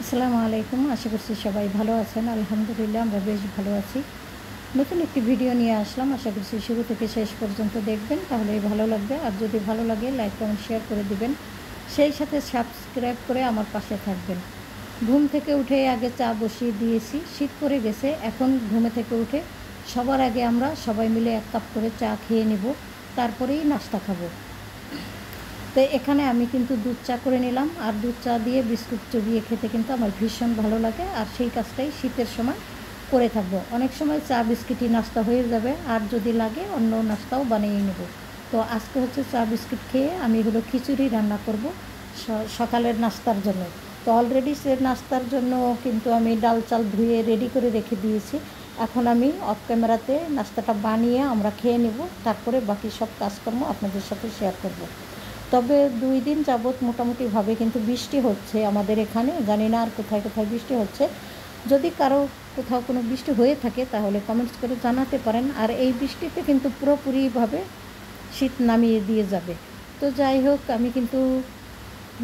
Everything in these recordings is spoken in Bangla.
আসসালামু আলাইকুম। আশা করছি সবাই ভালো আছেন। আলহামদুলিল্লাহ আমরা বেশ ভালো আছি। নতুন একটি ভিডিও নিয়ে আসলাম। আশা করছি শুরু থেকে শেষ পর্যন্ত দেখবেন, তাহলেই ভালো লাগবে। আর যদি ভালো লাগে লাইক কমেন্ট শেয়ার করে দিবেন, সেই সাথে সাবস্ক্রাইব করে আমার পাশে থাকবেন। ঘুম থেকে উঠে আগে চা বসিয়ে দিয়েছি। শীত পড়ে গেছে, এখন ঘুমে থেকে উঠে সবার আগে আমরা সবাই মিলে 1 কাপ করে চা খেয়ে নেব, তারপরেই নাস্তা খাবো। তো এখানে আমি কিন্তু দুধ চা করে নিলাম, আর দুধ চা দিয়ে বিস্কুট চুবিয়ে খেতে কিন্তু আমার ভীষণ ভালো লাগে। আর সেই কাজটাই শীতের সময় করে থাকবো। অনেক সময় চা বিস্কিটই নাস্তা হয়ে যাবে, আর যদি লাগে অন্য নাস্তাও বানিয়ে নেব। তো আজকে হচ্ছে চা বিস্কিট খেয়ে আমি খিচুড়ি রান্না করব সকালের নাস্তার জন্য। তো অলরেডি সে নাস্তার জন্য কিন্তু আমি ডাল চাল ধুয়ে রেডি করে রেখে দিয়েছি। এখন আমি অফ ক্যামেরাতে নাস্তাটা বানিয়ে আমরা খেয়ে নেব, তারপরে বাকি সব কাজকর্ম আপনাদের সাথে শেয়ার করব। তবে 2 দিন যাবৎ মোটামুটিভাবে কিন্তু বৃষ্টি হচ্ছে আমাদের এখানে। জানি না আর কোথায় কোথায় বৃষ্টি হচ্ছে। যদি কারো কোথাও কোনো বৃষ্টি হয়ে থাকে তাহলে কমেন্টস করে জানাতে পারেন। আর এই বৃষ্টিতে কিন্তু পুরোপুরিভাবে শীত নামিয়ে দিয়ে যাবে। তো যাই হোক, আমি কিন্তু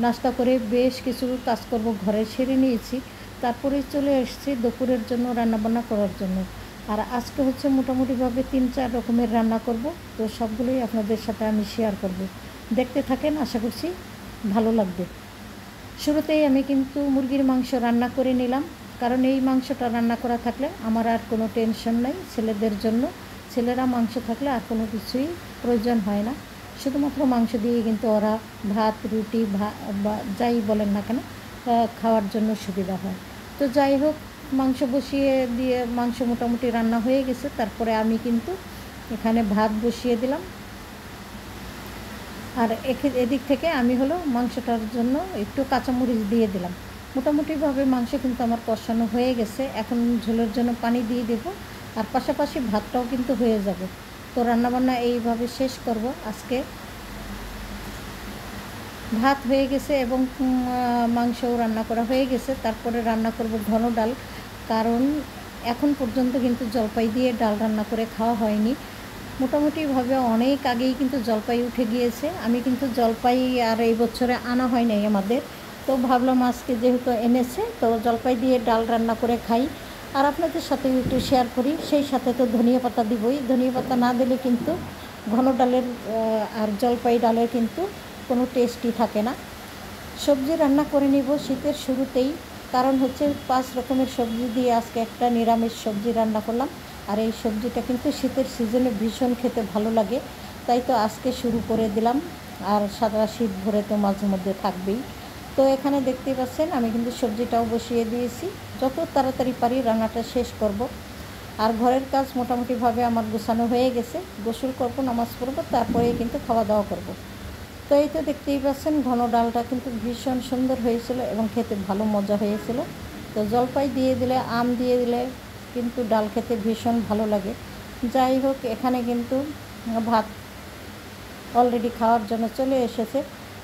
নাস্তা করে বেশ কিছু কাজকর্ম ঘরে সেরে নিয়েছি। তারপরে চলে এসেছি দুপুরের জন্য রান্নাবান্না করার জন্য। আর আজকে হচ্ছে মোটামুটিভাবে 3-4 রকমের রান্না করব। তো সবগুলোই আপনাদের সাথে আমি শেয়ার করব। দেখতে থাকেন, আশা করছি ভালো লাগবে। শুরুতেই আমি কিন্তু মুরগির মাংস রান্না করে নিলাম, কারণ এই মাংসটা রান্না করা থাকলে আমার আর কোনো টেনশন নাই ছেলেদের জন্য। ছেলেরা মাংস থাকলে আর কোনো কিছুই প্রয়োজন হয় না। শুধুমাত্র মাংস দিয়ে কিন্তু ওরা ভাত রুটি বা যাই বলেন না কেন খাওয়ার জন্য সুবিধা হয়। তো যাই হোক, মাংস বসিয়ে দিয়ে মাংস মোটামুটি রান্না হয়ে গেছে। তারপরে আমি কিন্তু এখানে ভাত বসিয়ে দিলাম। আর এদিক থেকে আমি মাংসটার জন্য একটু কাঁচামরিচ দিয়ে দিলাম। মোটামুটিভাবে মাংস কিন্তু আমার কষানো হয়ে গেছে। এখন ঝোলের জন্য পানি দিয়ে দেব, আর পাশাপাশি ভাতটাও কিন্তু হয়ে যাবে। তো রান্নাবান্না এইভাবে শেষ করব আজকে। ভাত হয়ে গেছে এবং মাংসও রান্না করা হয়ে গেছে। তারপরে রান্না করব ঘন ডাল, কারণ এখন পর্যন্ত কিন্তু জলপাই দিয়ে ডাল রান্না করে খাওয়া হয়নি। মোটামুটিভাবে অনেক আগেই কিন্তু জলপাই উঠে গিয়েছে। আমি কিন্তু জলপাই আর এই বছরে আনা হয় নাই আমাদের। তো ভাবলাম আজকে যেহেতু এনেছে, তো জলপাই দিয়ে ডাল রান্না করে খাই, আর আপনাদের সাথে একটু শেয়ার করি। সেই সাথে তো ধনিয়া পাতা দিবই। ধনিয়া পাতা না দিলে কিন্তু ঘন ডালের আর জলপাই ডালের কিন্তু কোনো টেস্টই থাকে না। সবজি রান্না করে নিব শীতের শুরুতেই, কারণ হচ্ছে 5 রকমের সবজি দিয়ে আজকে একটা নিরামিষ সবজি রান্না করলাম। আর এই সবজিটা কিন্তু শীতের সিজনে ভীষণ খেতে ভালো লাগে, তাই তো আজকে শুরু করে দিলাম। আর সারা শীত ভরে তো মাঝে মধ্যে থাকবেই। তো এখানে দেখতেই পাচ্ছেন আমি কিন্তু সবজিটাও বসিয়ে দিয়েছি। যত তাড়াতাড়ি পারি রান্নাটা শেষ করব। আর ঘরের কাজ মোটামুটিভাবে আমার গোছানো হয়ে গেছে। গোসল করব, নামাজ পড়ব, তারপরে কিন্তু খাওয়া দাওয়া করব। তো এই তো দেখতেই পাচ্ছেন ঘন ডালটা কিন্তু ভীষণ সুন্দর হয়েছিল এবং খেতে ভালো মজা হয়েছিল। তো জলপাই দিয়ে দিলে, আম দিয়ে দিলে কিন্তু ডাল খেতে ভীষণ ভালো লাগে। যাই হোক, এখানে কিন্তু ভাত অলরেডি খাওয়ার জন্য চলে এসেছে।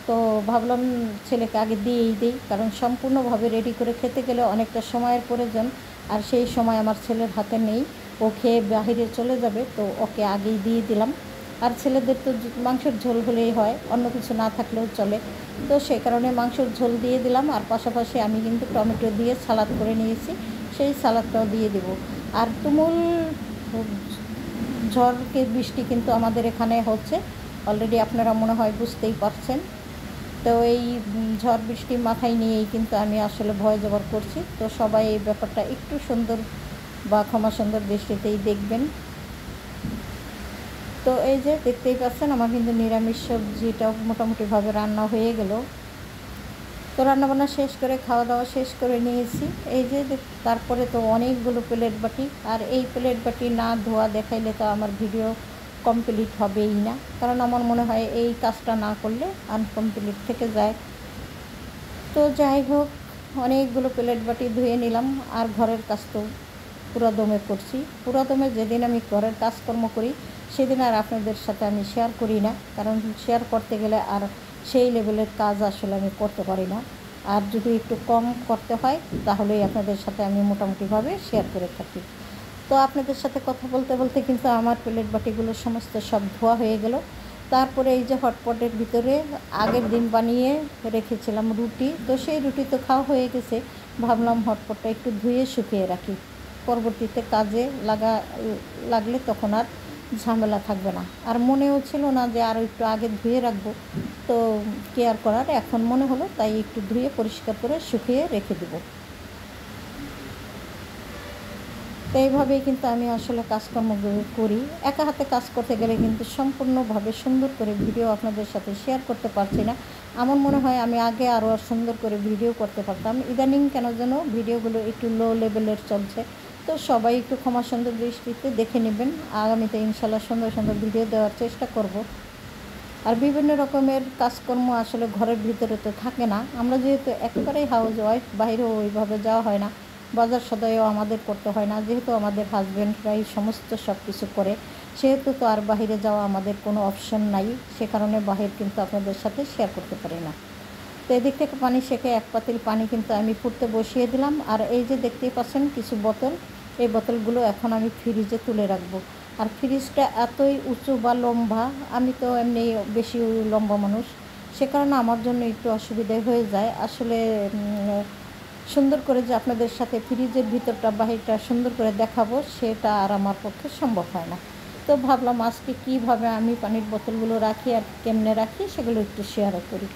তো ভাবলাম ছেলেকে আগে দিয়েই দিই, কারণ সম্পূর্ণভাবে রেডি করে খেতে গেলে অনেকটা সময়ের প্রয়োজন। আর সেই সময় আমার ছেলের হাতে নেই, ও খেয়ে বাহিরে চলে যাবে, তো ওকে আগেই দিয়ে দিলাম। আর ছেলেদের তো মাংসের ঝোল হলেই হয়, অন্য কিছু না থাকলেও চলে। তো সেই কারণে মাংসের ঝোল দিয়ে দিলাম, আর পাশাপাশি আমি কিন্তু টমেটো দিয়ে সালাদ করে নিয়েছি, সেই সালাদটাও দিয়ে দেব। আর তুমুল ঝড়কে বৃষ্টি কিন্তু আমাদের এখানে হচ্ছে, অলরেডি আপনারা মনে হয় বুঝতেই পারছেন। তো এই ঝড় বৃষ্টি মাথায় নিয়েই কিন্তু আমি আসলে ভয় জবর করছি। তো সবাই এই ব্যাপারটা একটু সুন্দর বা ক্ষমা সুন্দর দৃষ্টিতেই দেখবেন। তো এই যে দেখতেই পাচ্ছেন আমার কিন্তু নিরামিষ সবজিটাও মোটামুটিভাবে রান্না হয়ে গেল। তো রান্নাবান্না শেষ করে খাওয়া দাওয়া শেষ করে নিয়েছি। এই যে তারপরে তো অনেকগুলো প্লেট বাটি, আর এই প্লেট বাটি না ধোয়া দেখাইলে তো আমার ভিডিও কমপ্লিট হবেই না, কারণ আমার মনে হয় এই কাজটা না করলে আনকমপ্লিট থেকে যায়। তো যাই হোক, অনেকগুলো প্লেট বাটি ধুয়ে নিলাম। আর ঘরের কাজ তো পুরো দমে করছি। পুরো দমে যেদিন আমি ঘরের কাজকর্ম করি সেদিন আর আপনাদের সাথে আমি শেয়ার করি না, কারণ শেয়ার করতে গেলে আর সেই লেভেলের কাজ আসলে আমি করতে পারি না। আর যদি একটু কম করতে হয় তাহলেই আপনাদের সাথে আমি মোটামুটিভাবে শেয়ার করে থাকি। তো আপনাদের সাথে কথা বলতে বলতে কিন্তু আমার প্লেট বাটিগুলো সমস্ত সব ধোয়া হয়ে গেল। তারপরে এই যে হটপটের ভিতরে আগের দিন বানিয়ে রেখেছিলাম রুটি, তো সেই রুটি তো খাওয়া হয়ে গেছে। ভাবলাম হটপটটা একটু ধুয়ে শুকিয়ে রাখি, পরবর্তীতে কাজে লাগলে তখন আর ঝামেলা থাকবে না। আর মনেও ছিল না যে আরও একটু আগে ধুয়ে রাখবো, তো কেয়ার করার এখন মনে হলো, তাই একটু ধুয়ে পরিষ্কার করে শুকিয়ে রেখে দেবো। তো এইভাবেই কিন্তু আমি আসলে কাজকর্মগুলো করি। একা হাতে কাজ করতে গেলে কিন্তু সম্পূর্ণভাবে সুন্দর করে ভিডিও আপনাদের সাথে শেয়ার করতে পারছি না। আমার মনে হয় আমি আগে আরও সুন্দর করে ভিডিও করতে পারতাম। ইদানিং কেন যেন ভিডিওগুলো একটু লো লেভেলের চলছে। তো সবাই একটু ক্ষমা সুন্দর দৃষ্টিতে দেখে নেবেন। আগামীতে ইনশাল্লাহ সুন্দর সুন্দর ভিডিও দেওয়ার চেষ্টা করব। আর বিভিন্ন রকমের কাজকর্ম আসলে ঘরের ভিতরে তো থাকে না। আমরা যেহেতু একেবারেই হাউস ওয়াইফ, বাইরেও ওইভাবে যাওয়া হয় না, বাজার সদাইও আমাদের করতে হয় না। যেহেতু আমাদের হাজব্যান্ডরাই সমস্ত সব কিছু করে, সেহেতু তো আর বাইরে যাওয়া আমাদের কোনো অপশন নাই। সে কারণে বাহির কিন্তু আপনাদের সাথে শেয়ার করতে পারি না। তো এদিক থেকে পানি সেকে এক পাতিল পানি কিন্তু আমি ফুটতে বসিয়ে দিলাম। আর এই যে দেখতেই পাচ্ছেন কিছু বোতল, এই বোতলগুলো এখন আমি ফ্রিজে তুলে রাখবো। আর ফ্রিজটা এতই উঁচু বা লম্বা, আমি তো এমনি বেশি লম্বা মানুষ, সে কারণে আমার জন্য একটু অসুবিধা হয়ে যায়। আসলে সুন্দর করে যে আপনাদের সাথে ফ্রিজের ভিতরটা বাহিরটা সুন্দর করে দেখাবো, সেটা আর আমার পক্ষে সম্ভব হয় না। তো ভাবলাম আজকে কীভাবে আমি পানির বোতলগুলো রাখি আর কেমনে রাখি সেগুলো একটু শেয়ার করি।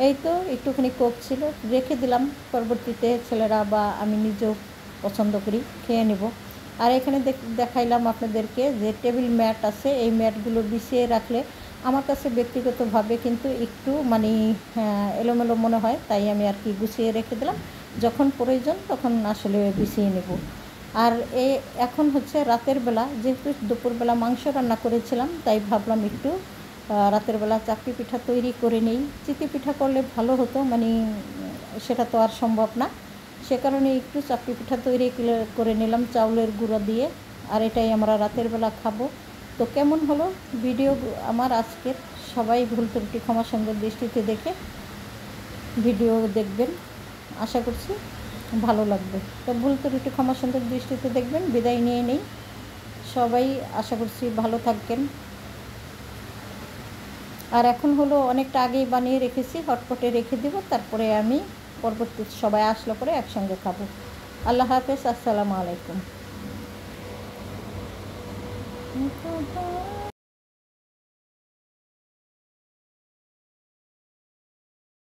এই তো একটুখানি কোক ছিল, রেখে দিলাম, পরবর্তীতে ছেলেরা বা আমি নিজেও পছন্দ করি, খেয়ে নেব। আর এখানে দেখাইলাম আপনাদেরকে যে টেবিল ম্যাট আছে, এই ম্যাটগুলো বিছিয়ে রাখলে আমার কাছে ব্যক্তিগতভাবে কিন্তু একটু এলোমেলো মনে হয়, তাই আমি আর কি গুছিয়ে রেখে দিলাম। যখন প্রয়োজন তখন আসলে বিছিয়ে নেব। আর এখন হচ্ছে রাতের বেলা, যেহেতু দুপুরবেলা মাংস রান্না করেছিলাম, তাই ভাবলাম একটু রাতের বেলা চাকরি পিঠা তৈরি করে নিই। চিতি পিঠা করলে ভালো হতো, সেটা তো আর সম্ভব না। সে কারণে একটু চাকরি পিঠা তৈরি করে নিলাম চাউলের গুঁড়ো দিয়ে। আর এটাই আমরা রাতের বেলা খাবো। তো কেমন হলো ভিডিও আমার আজকের, সবাই ভুল ত্রুটি ক্ষমা সুন্দর দৃষ্টিতে দেখে ভিডিও দেখবেন, আশা করছি ভালো লাগবে। তো ভুল ত্রুটি ক্ষমা সুন্দর দৃষ্টিতে দেখবেন। বিদায় নিয়ে নেই, সবাই আশা করছি ভালো থাকবেন। আর এখন হলো অনেকটা আগেই বানিয়ে রেখেছি, হটপটে রেখে দেব, তারপরে আমি পরবর্তী সবাই আসলে পরে একসঙ্গে খাবো। আল্লাহ হাফেজ, আসসালামু আলাইকুম।